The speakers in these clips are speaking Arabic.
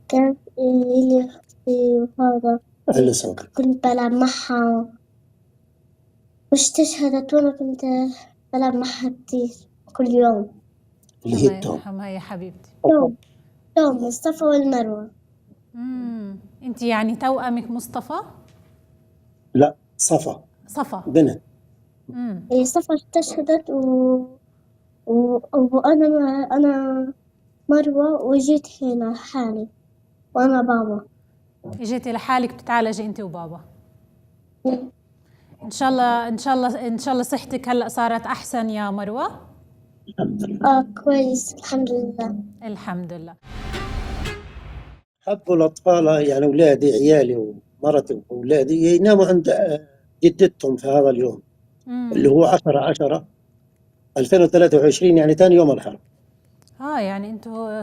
كان اللي أختي وهذا اللي صوتك كنت بلعب معها واستشهدت وأنا كنت بلعب معها كتير كل يوم. اللي الله هي التوم. يرحمها يا حبيبتي. توم مصطفى والمروة. انت يعني توأمك مصطفى؟ لا صفا صفا. بنت. هي صفا استشهدت وأنا مروة وجيت هنا حالي وأنا بابا. اجيتي لحالك بتتعالجي انت وبابا. ان شاء الله ان شاء الله ان شاء الله صحتك هلا صارت احسن يا مروة. الحمد لله. كويس الحمد لله. الحمد لله. حبوا الأطفال يعني أولادي عيالي ومرتي وأولادي يناموا عند جدتهم في هذا اليوم اللي هو 10/10/2023 يعني ثاني يوم الحرب. يعني انتوا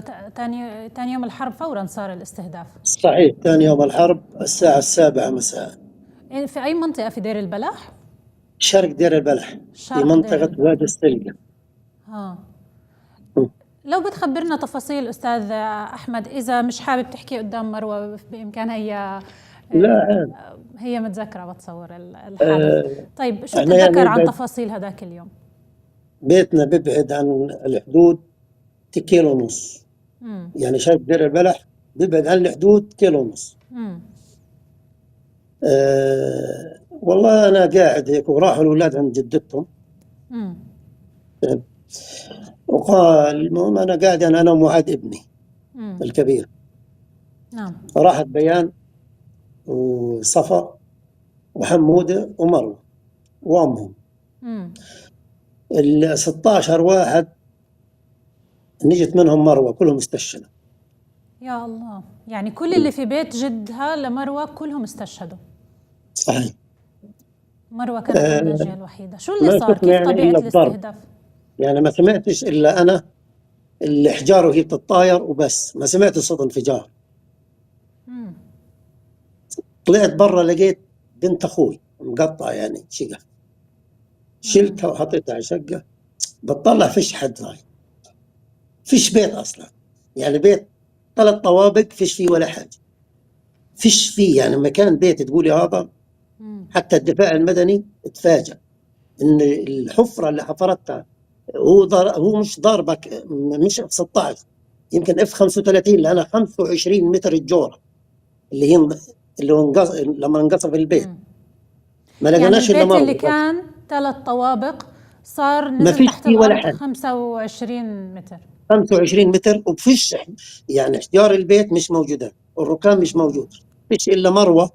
تاني يوم الحرب فورا صار الاستهداف. صحيح ثاني يوم الحرب الساعة 7 مساء. في اي منطقة في دير البلح؟ شرق دير البلح في منطقة وادي السلقة. لو بتخبرنا تفاصيل أستاذ أحمد، إذا مش حابب تحكي قدام مروة بإمكانها هي متذكرة بتصور الحادث. طيب شو تتذكر يعني عن تفاصيل هذاك اليوم؟ بيتنا ببعد عن الحدود كيلو ونص. يعني شرق دير البلح ببعد عن الحدود كيلو ونص. والله أنا قاعد هيك وراحوا الأولاد عند جدتهم. وقال المهم أنا قاعد أنا ومعاد ابني الكبير. نعم. راحت بيان وصفا وحمودة ومروة وأمهم. 16 واحد نجت منهم مروة كلهم استشهدوا. يا الله، يعني كل اللي في بيت جدها لمروة كلهم استشهدوا. صحيح. مروة كانت الناجية الوحيدة. شو اللي صار؟ كيف يعني طبيعة الاستهداف؟ يعني ما سمعتش إلا أنا الإحجار وهي بتطاير وبس، ما سمعت صوت انفجار. طلعت برا لقيت بنت أخوي مقطعة يعني شقة، شلتها وحطيتها على شقة. بتطلع فيش حد هاي، فيش بيت أصلا، يعني بيت 3 طوابق فيش فيه ولا حاجة، فيش فيه يعني مكان بيت تقولي هذا. حتى الدفاع المدني تفاجأ إن الحفرة اللي حفرتها هو مش ضاربك، مش F16 يمكن F35 لأنها 25 متر الجورة اللي هي لما انقصف البيت. ما لقناش يعني البيت اللي كان 3 طوابق صار نزل تحت الأرض 25 متر. 25 متر وبفش يعني احجار البيت مش موجودة، الركام مش موجود، فيش إلا مروة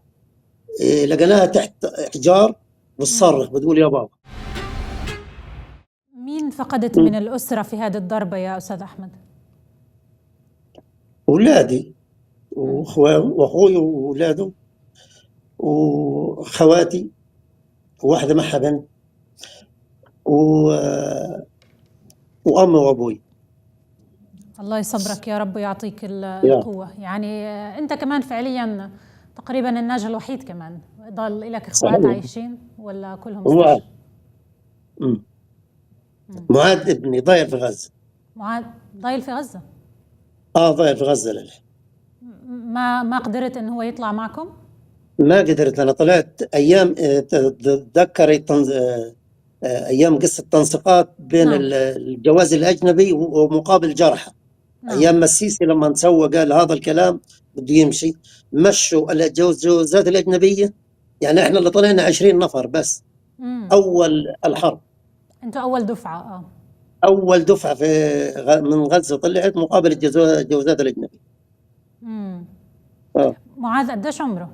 لقناها تحت احجار بتصرخ بتقول يا بابا. مين فقدت من الأسرة في هذه الضربة يا أستاذ أحمد؟ أولادي وأخوي وأولاده وخواتي وواحدة معها بنت وأمي وأبوي. الله يصبرك يا رب ويعطيك القوة. يعني أنت كمان فعليا تقريبا الناجي الوحيد، كمان ضل لك إخوات عايشين ولا كلهم استشهدوا؟ معاد ابني ضايل في غزة. معاد ضايل في غزة؟ ضايل في غزة للحين. ما قدرت إن هو يطلع معكم؟ ما قدرت. أنا طلعت أيام تذكري أيام قصة تنسيقات بين الجواز الأجنبي ومقابل جرحى. أيام ما السيسي لما نسوى قال هذا الكلام بده يمشي، مشوا الجوازات الأجنبية. يعني إحنا اللي طلعنا 20 نفر بس. أول الحرب أنتوا أول دفعة. أول دفعة من غزة طلعت مقابل الجوازات الأجنبية. معاذ قديش عمره؟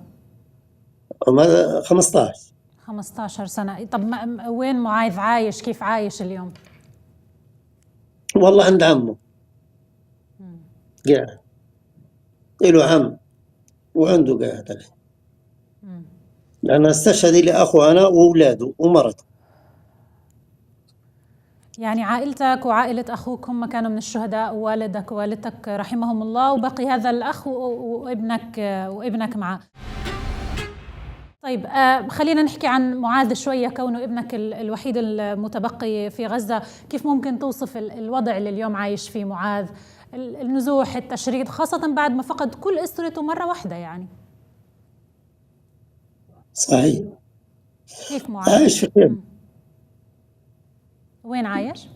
15 سنة. طب وين معاذ عايش؟ كيف عايش اليوم؟ والله عند عمه قاعد، له عم وعنده قاعد عليه، لأن استشهد لي أخو أنا وأولاده ومرته. يعني عائلتك وعائلة أخوك هم كانوا من الشهداء، ووالدك ووالدتك رحمهم الله، وبقي هذا الأخ وابنك معه. طيب خلينا نحكي عن معاذ شوية، كونه ابنك الوحيد المتبقي في غزة. كيف ممكن توصف الوضع اللي اليوم عايش فيه معاذ؟ النزوح، التشريد، خاصة بعد ما فقد كل أسرته مرة واحدة يعني. صحيح. كيف معاذ؟ عايش في خيمة. وين عايش؟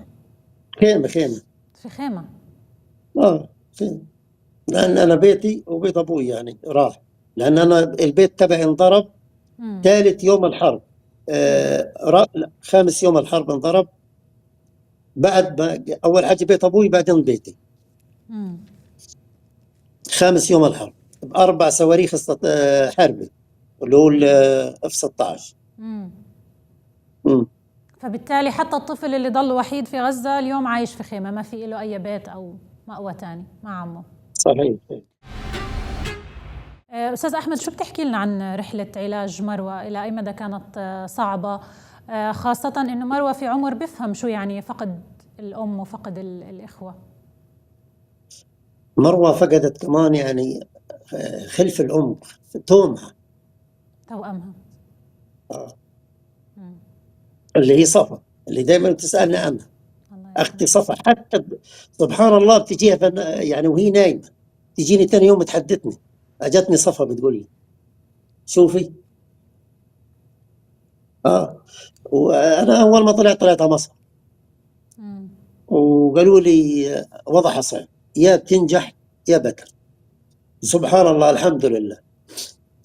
خيمة في خيمة. خيمة. لأن أنا بيتي وبيت أبوي يعني راح، لأن أنا البيت تبعي انضرب ثالث يوم الحرب. لا، خامس يوم الحرب انضرب. بعد ما أول حاجة بيت أبوي بعدين بيتي. خامس يوم الحرب ب4 صواريخ حربي اللي هو F-16. فبالتالي حتى الطفل اللي ضل وحيد في غزة اليوم عايش في خيمة، ما في له أي بيت أو مأوى تاني مع عمه. صحيح. أستاذ أحمد، شو بتحكي لنا عن رحلة علاج مروة؟ إلى أي مدى كانت صعبة، خاصة إنه مروة في عمر بفهم شو يعني فقد الأم وفقد الإخوة. مروة فقدت كمان يعني خلف الأم توأمها اللي هي صفا، اللي دائما تسألني عنها، أختي صفا. حتى سبحان الله بتجيها يعني وهي نايمة تجيني ثاني يوم تحدثني، أجتني صفا بتقول لي شوفي. وأنا أول ما طلعت على مصر وقالوا لي وضعها صعب، يا بتنجح يا بكر. سبحان الله، الحمد لله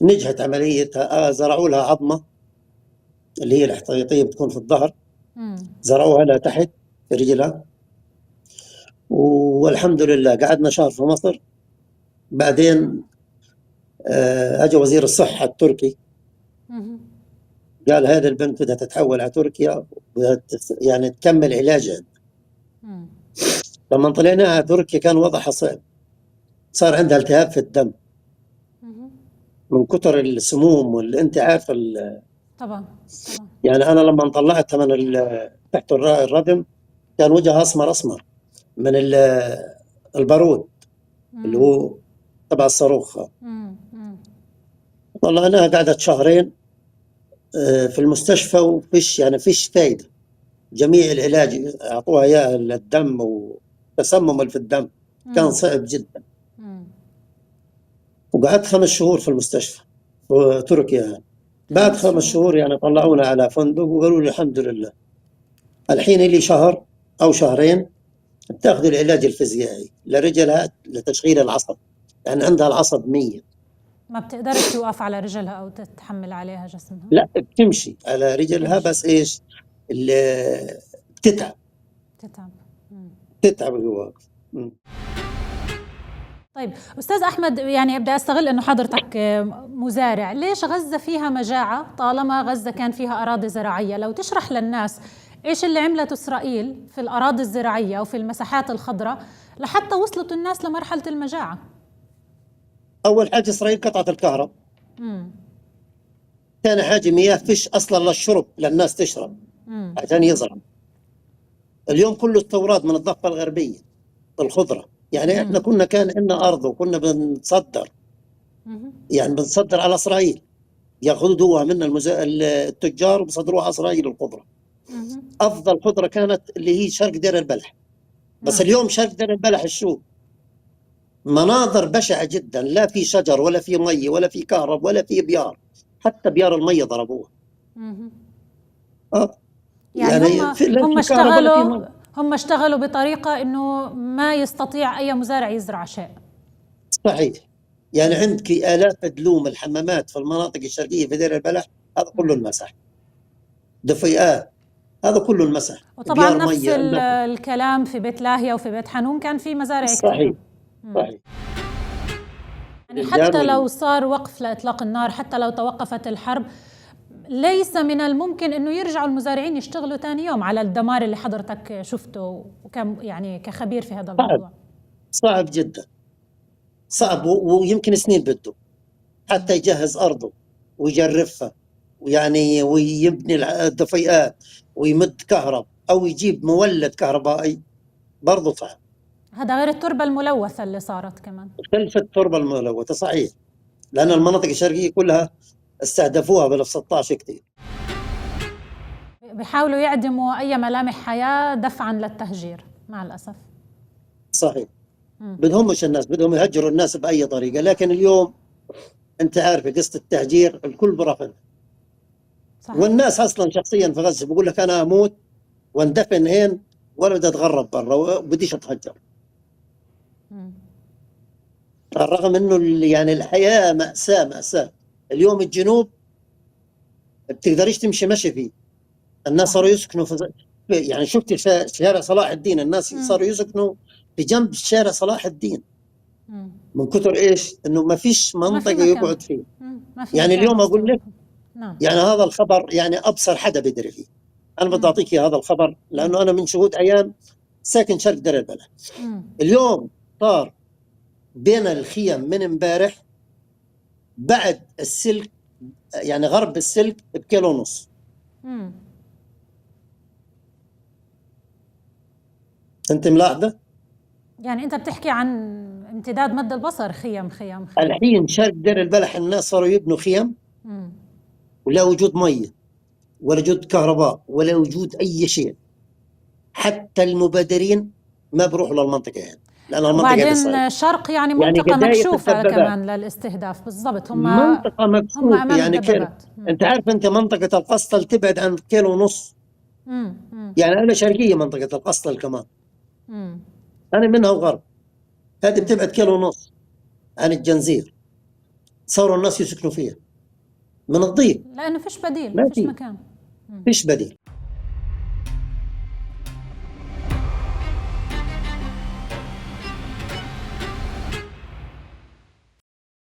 نجحت عمليتها. زرعوا لها عظمة اللي هي الاحتياطية بتكون في الظهر، زرعوها لها تحت في رجلها، والحمد لله قعدنا شهر في مصر. بعدين أجى وزير الصحة التركي قال هذا البنت بدها تتحول على تركيا، يعني تكمل علاجها. لما طلعنا على تركيا كان وضعها صعب، صار عندها التهاب في الدم من كتر السموم، واللي انت عارف طبعا. يعني انا لما طلعتها من تحت الردم كان وجهها اسمر من البارود اللي هو تبع الصاروخ. طلعناها قعدت شهرين في المستشفى وفيش فايدة. جميع العلاج اعطوها اياه الدم وتسمم اللي في الدم كان صعب جدا. وقعدت 5 شهور في المستشفى في تركيا. بعد 5 شهور يعني طلعونا على فندق وقالوا لي الحمد لله الحين لي شهر أو شهرين بتاخذ العلاج الفيزيائي لرجلها لتشغيل العصب، يعني عندها العصب 100، ما بتقدرش توقف على رجلها أو تتحمل عليها جسمها. لا بتمشي على رجلها بس إيش بتتعب الواقف. طيب أستاذ أحمد، يعني بدي أستغل أنه حضرتك مزارع، ليش غزة فيها مجاعة طالما غزة كان فيها أراضي زراعية؟ لو تشرح للناس إيش اللي عملته إسرائيل في الأراضي الزراعية وفي المساحات الخضراء لحتى وصلت الناس لمرحلة المجاعة. أول حاجة إسرائيل قطعت الكهرباء. ثاني حاجة مياه فيش أصلا للشرب للناس تشرب عشان يزرع. اليوم كله استوراد من الضفة الغربية الخضرة، يعني احنا كان عندنا أرض وكنا بنصدر، يعني بنصدر على إسرائيل، ياخذوها منا التجار وبصدروها على إسرائيل الخضرة. أفضل خضرة كانت اللي هي شرق دير البلح. بس اليوم شرق دير البلح الشو مناظر بشعة جدا، لا في شجر ولا في مي ولا في كهرب ولا في بيار، حتى بيار المية ضربوها. يعني هم اشتغلوا بطريقة انه ما يستطيع اي مزارع يزرع شيء. صحيح. يعني عندك آلاف دلوم الحمامات في المناطق الشرقية في دير البلح، هذا كله المسح. دفيئات هذا كله المسح. وطبعا نفس الكلام في بيت لاهيا وفي بيت حنون كان في مزارع صحيح. صحيح. يعني حتى لو صار وقف لإطلاق النار، حتى لو توقفت الحرب، ليس من الممكن انه يرجعوا المزارعين يشتغلوا ثاني يوم على الدمار اللي حضرتك شفته وكم يعني كخبير في هذا الموضوع. صعب جدا، صعب، ويمكن سنين بده حتى يجهز أرضه ويجرفها ويعني ويبني الدفيئات ويمد كهرب أو يجيب مولد كهربائي، برضه صعب. هذا غير التربة الملوثة اللي صارت كمان. خلف التربة الملوثة. صحيح، لأن المناطق الشرقية كلها استهدفوها بال 16 كتير. بيحاولوا يعدموا أي ملامح حياة دفعا للتهجير مع الأسف. صحيح. بدهمش الناس، بدهم يهجروا الناس بأي طريقة، لكن اليوم أنت عارف قصة التهجير الكل برافض. والناس أصلا شخصيا في غزة بقول لك أنا أموت واندفن هين ولا بدي أتغرب برا وبديش أتهجر. رغم إنه يعني الحياة مأساة مأساة. اليوم الجنوب بتقدريش تمشي مشي فيه. الناس صاروا يسكنوا يعني شفت شارع صلاح الدين، الناس صاروا يسكنوا في جنب شارع صلاح الدين من كثر ايش؟ انه ما فيش منطقه يقعد فيه. يعني اليوم اقول لك يعني هذا الخبر يعني ابصر حدا بيدري فيه. انا بدي اعطيك هذا الخبر لانه انا من شهود عيان ساكن شرق دير البلح. اليوم صار بين الخيم من امبارح بعد السلك، يعني غرب السلك بكيلو ونص. انت ملاحظه؟ يعني انت بتحكي عن امتداد مد البصر، خيم. الحين شرق دير البلح الناس صاروا يبنوا خيم ولا وجود ميه ولا وجود كهرباء ولا وجود اي شيء. حتى المبادرين ما بروحوا للمنطقه يعني لان المنطقه وبعدين الشرق يعني منطقه مكشوفه كمان للاستهداف. بالضبط، هم منطقه مكشوفه يعني انت عارف انت منطقه القسطل تبعد عن كيلو ونص. يعني انا شرقيه منطقه القسطل كمان. انا منها وغرب، هذه بتبعد كيلو ونص عن الجنزير. صاروا الناس يسكنوا فيها من الضيق لانه فيش بديل، فيش مكان، فيش بديل.